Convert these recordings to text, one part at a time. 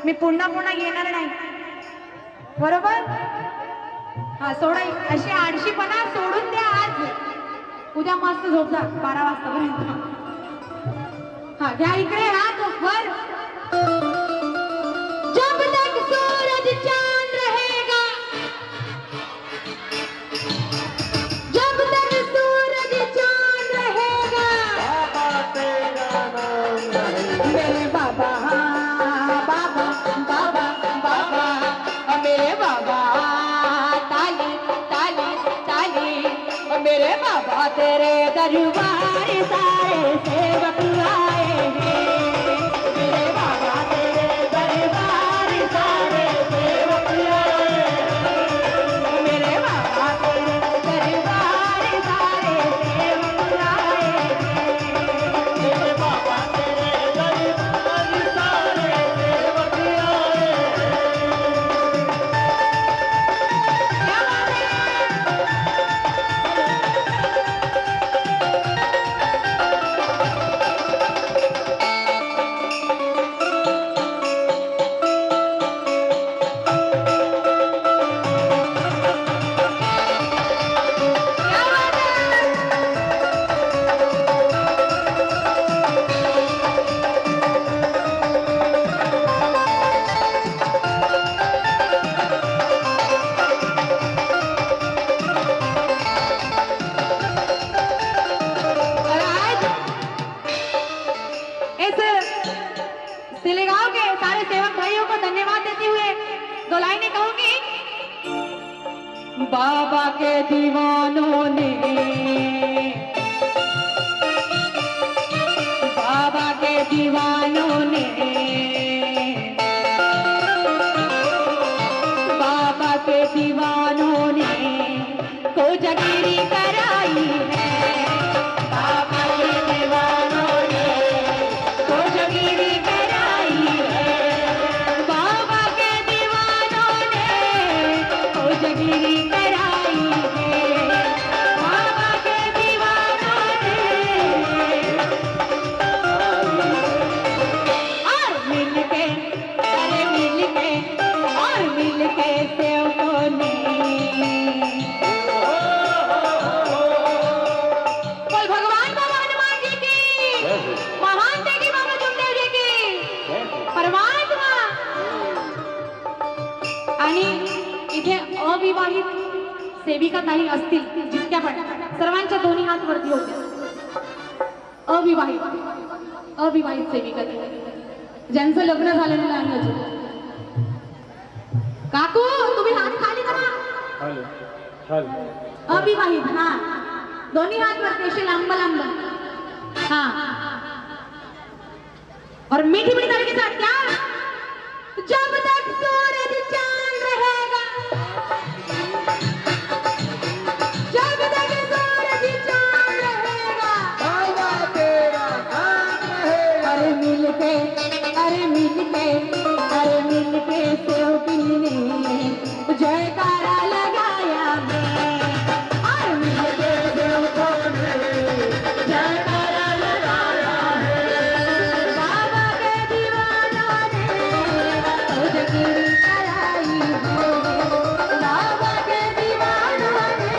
मी पुन्हा पुन्हा येणार नाही, बरोबर? हा सोडा, अशी आळशीपणा सोडून द्या आज. उद्या मस्त झोप जा 12 वाजतापर्यंत. हा घ्या इकडे हात वर. जब तक सूरज चांद रहेगा, जब तक सूरज चांद रहेगा, बाबा तेरा नाम रहेगा. मेरे बाबा, बाबा बाबा बाबा, मेरे बाबा ताली ताली ताली, मेरे बाबा तेरे दरबार सारे सेवक आए हैं. मेरे बाबा तेरे दरबार सारे सेवक आए हैं. मेरे बाबा तेरे दरबार सारे सेवक आए हैं. मेरे बाबा तेरे दरबार सारे सेवक आए हैं. क्या बात है? सिलेगांव के सारे सेवक भाइयों को धन्यवाद देते हुए दो लाइनें कहूंगी. बाबा के दीवानों ने, बाबा के दीवानों ने, बाबा के दीवानों ने कोजगिरी कराई है. बाबा के दीवानों ने कोजगिरी कोजगिरी कराई है. बाबा के दीवानों ने और मिलके, अरे मिलके और मिलके सेवकों ने. बोल भगवान बाबा हनुमान जी की, महान त्यागी बाबा जुमदेव जी की, परमात्मा. आणि इथे अविवाहित सेविका ताई असतील जितक्या पण, सर्वांच्या दोन्ही हात वरती होते. अविवाहित सेविका ताई ज्यांचं लग्न झालेलं नाही अजून. काकू तुम्ही हात खाली करा. अविवाहित, हा दोन्ही हात वरती असे लांब लांब. हाँ और मीठी मीठी ताली के साथ क्या, जब तक सूरज चांद रहेगा, जब तक सूरज चांद रहेगा, बाबा तेरा नाम रहेगा। अरे मिलके अरे मिलके अरे मिलके सेवकी ने जयकारा लगाया मैं, और मिलके देवता ने जयकारा लगाया है। बाबा के दीवानों ने उजगिरी कराई है, बाबा के दीवानों ने.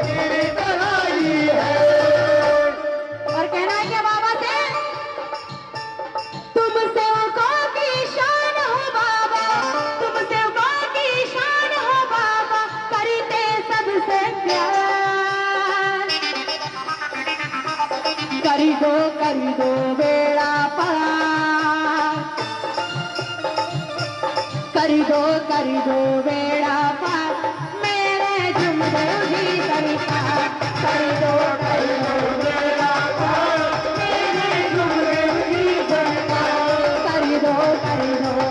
गिरी कराई है। और कहना है क्या बाबा से, तुम सेवकों की शान हो बाबा, तुम सेवकों की शान हो बाबा, करते सबसे प्यार. कर दो बेड़ा पार, कर दो बेड़ा पार, मेरे जुमदेव जी सरकार. कर दो बेड़ा पार, मेरे जुमदेव जी सरकार. कर दो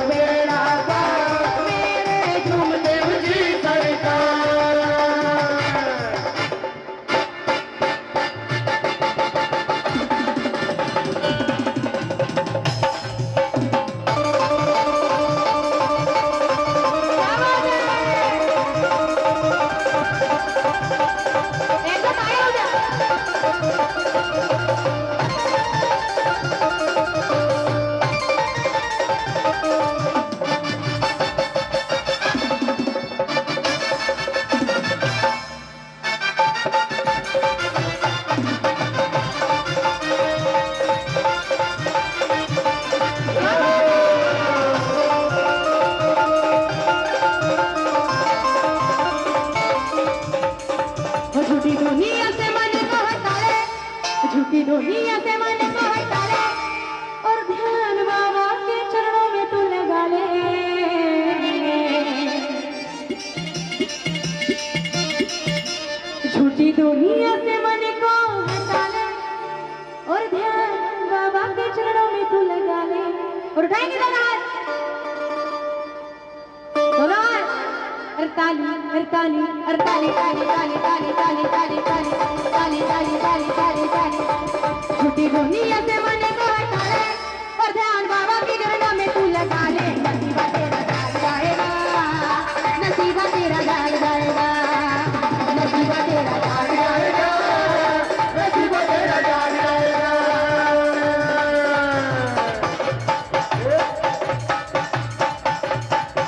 बेड़ा पार, मेरे जुमदेव जी सरकार. एकदम आए हो जा. वो झूठी दुनिया से मन को हटा ले, झूठी दुनिया से मन को हटा ले, और ध्यान बाबा के चरणों में तू लगा ले. झूठी दुनिया से मन को हटा ले, और ध्यान बाबा के चरणों में तू लगा ले. और उठाएंगे दोनों हाथ, दोनों हाथ. अरे ताली अरे ताली अरे ताली ताली ताली ताली ताली ताली ताली ताली ताली ताली ताली. झूठी दुनिया से मन को हटा ले, और ध्यान बाबा की गणना में तू लगा ले. नसीबा तेरा जाग जाएगा, नसीबा तेरा जाग जाएगा, नसीबा तेरा जाग जाएगा. नसीबा तेरा जाग जाएगा।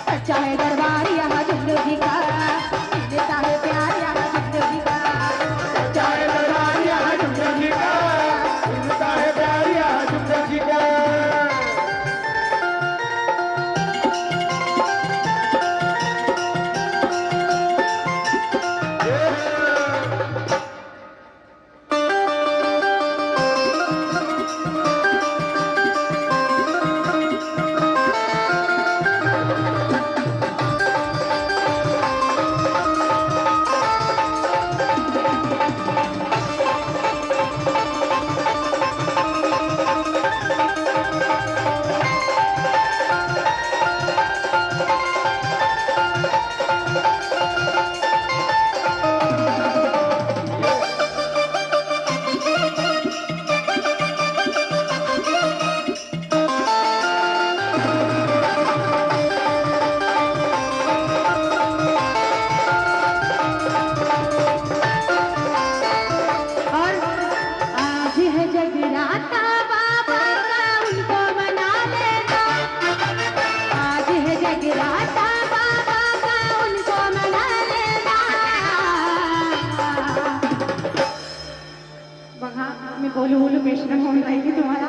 सच्चा है दरबार यहाँ जुगनू जी का, मिलता है प्यार यहाँ जुगनू जी का. चाहे दरबार यहाँ जुगनू जी का, मिलता है प्यार यहाँ जुगनू जी का। बोलू बेशरम होऊन जाईल तुम्हाला.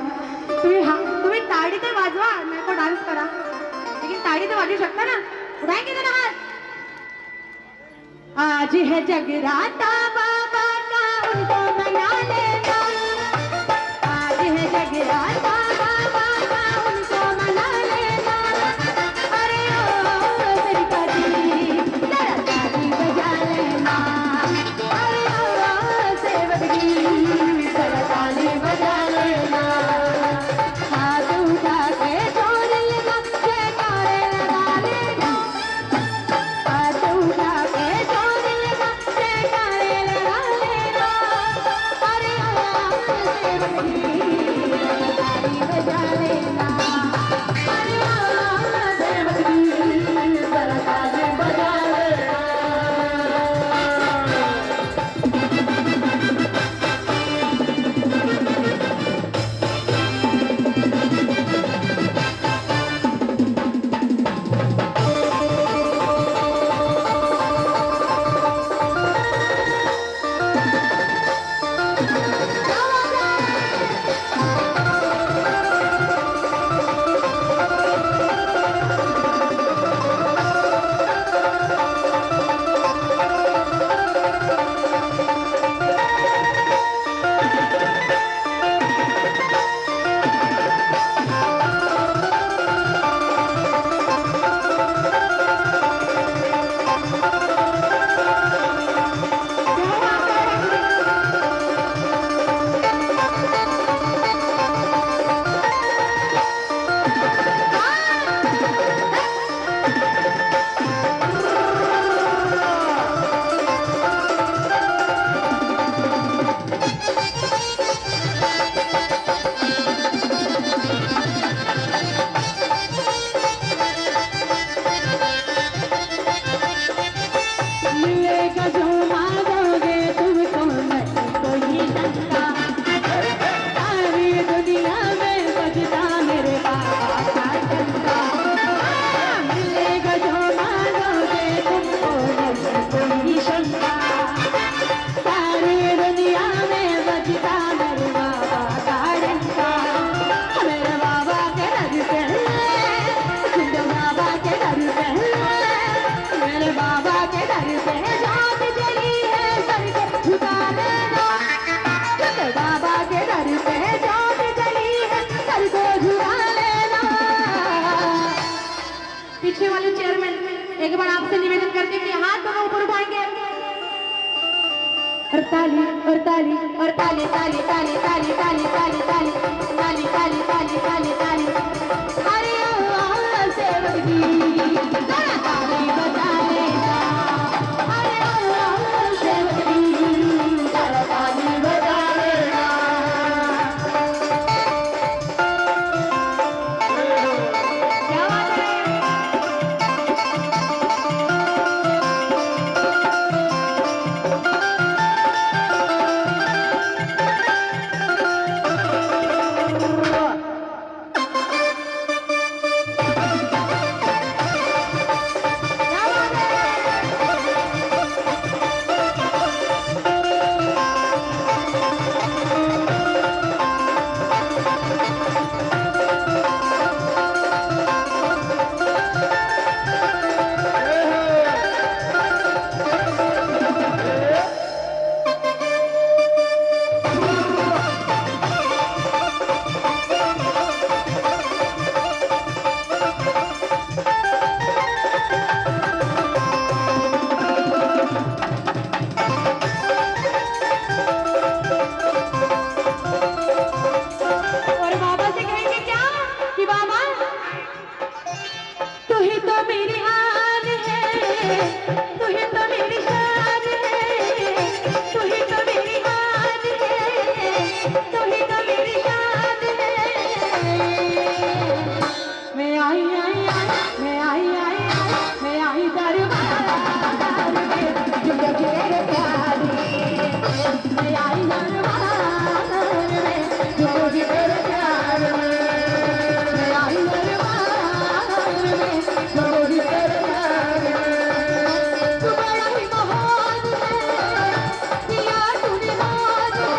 तुम्ही ताड़ी तर वाजवा, नाही को डान्स करा, लेकिन ताड़ी तो वाजू शकता ना. उठाएंगे ना हाथ. आज है जगराता बाबा का, उनको मना लेना. आज है जगराता बाबा का, उनको मना लेना. अरे ओ सरकारी जरा ताली बजा लेना. अरे ओ और ताली और ताली और ताली ताली ताली ताली ताली ताली ताली ताली ताली ताली ताली ताली अरे ओ सेवक जी जरा ताली बजा लेना अरे ओ सेवक जी जरा ताली बजा लेना क्या बात है और बाबा से कहेंगे क्या कि बाबा तू ही तो मेरी आन है तू ही तो मेरी शान है तू ही तो मेरी आन है तू ही तो मेरी शान है मैं आई आई आई मैं आई आई आई मैं आई दरबार में जुड़ तेरे प्यार मैं आई दरबार में जुड़ तेरे प्यार में मैं आई दरबार में जुड़ तेरे प्यार में तू बड़ा ही महान है पिया तूने मान है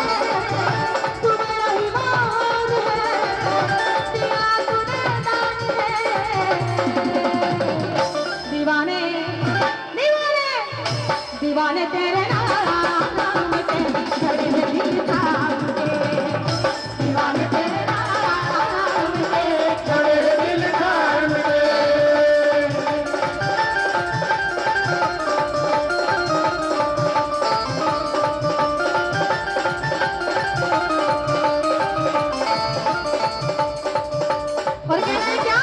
तू बड़ा ही महान है पिया तूने दान है दीवाने दीवाने दीवाने तेरे नाम पे खड़े हैं दिल थाम के दीवाने तेरे नाम पे खड़े दिल थाम के और कहना है क्या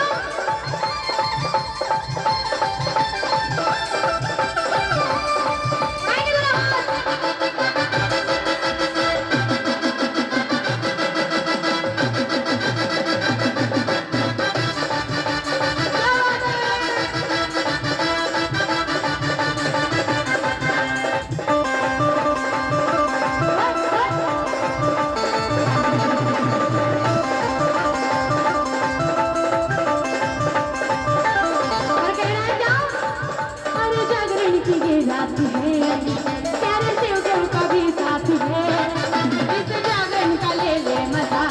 आएंगे जरा और कहना है क्या अरे जागरण की ये रात है प्यारे से उधर का भी साथ है इस जागरण का ले ले मजा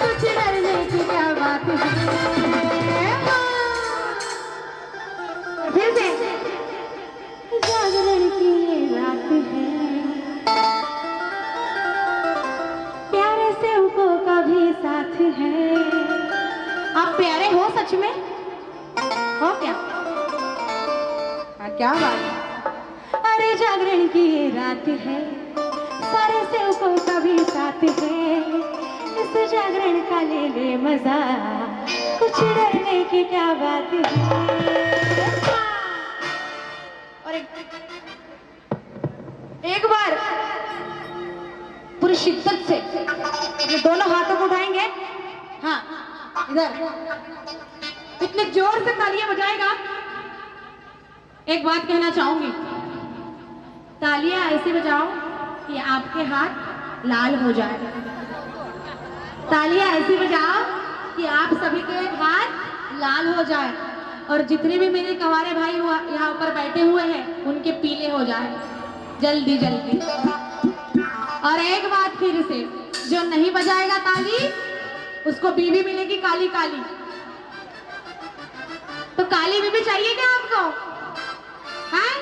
कुछ डरने की क्या बात है फिर से जागरण की ये रात है प्यारे से उनको का भी साथ है आप प्यारे हो सच में हो क्या हाँ क्या बात है अरे जागरण की ये रात है सारे सेवकों का भी साथ है इस जागरण का ले ले मजा कुछ डरने की क्या बात है और एक बार पूरी शिद्दत से ये दोनों हाथों को उठाएंगे हाँ इधर इतने जोर से तालियां बजाएगा एक बात कहना चाहूंगी तालियां ऐसे बजाओ कि आपके हाथ लाल हो जाए तालियां ऐसे बजाओ कि आप सभी के हाथ लाल हो जाए और जितने भी मेरे कंवारे भाई यहाँ ऊपर बैठे हुए हैं उनके पीले हो जाए जल्दी जल्दी और एक बात फिर से जो नहीं बजाएगा ताली उसको बीवी मिलेगी काली काली तो काली बीबी चाहिए क्या आपको हैं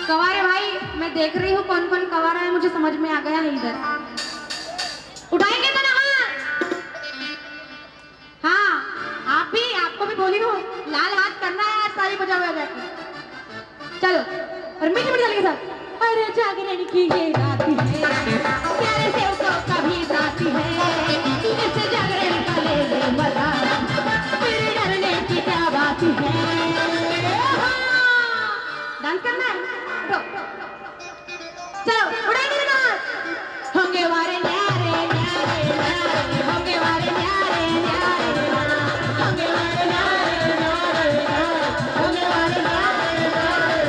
कंवारे भाई मैं देख रही हूँ कौन कौन कंवारा है मुझे समझ में आ गया है इधर उठाएंगे तो ना हाँ आप भी आपको भी बोली हूँ लाल हाथ करना है आज सारी बजा हुआ जाकर चलो और मीठी मीठी ताली के साथ अरे जागरण की ये रात है प्यारे सेवकों का भी साथ है इस जागरण का ले ले मजा फिर डरने की क्या बात है डांस करना है तो चलो उड़ाएंगे डांस होंगे वारे न्यारे न्यारे न्यारे होंगे वारे न्यारे न्यारे होंगे वारे न्यारे न्यारे होंगे वारे न्यारे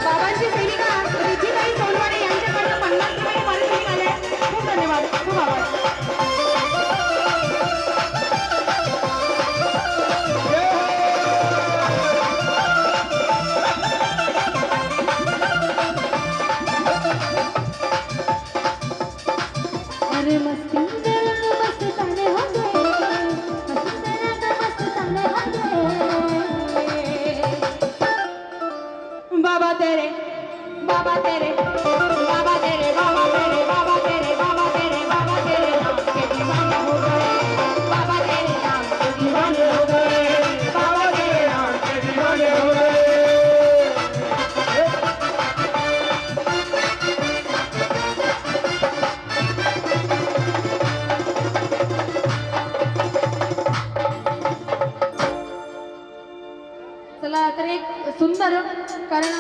बाबांची सेविका रिद्धिताई सोनवाडे यांच्याकडनं 50 रुपये पारितोषिक आले खूप धन्यवाद खूप आभार अरे मस्ती मस्ताने हो गए मस्ताने हो गए बाबा तेरे बाबा तेरे बाबा तेरे बाबा तेरे बाबा तेरे बाबा तेरे बाबा तेरे नाम के दीवाने हो गए बाबा तेरे नाम के दीवाने हो गए बाबा तेरे नाम के दीवाने हो गए चला तर एक सुंदर कारण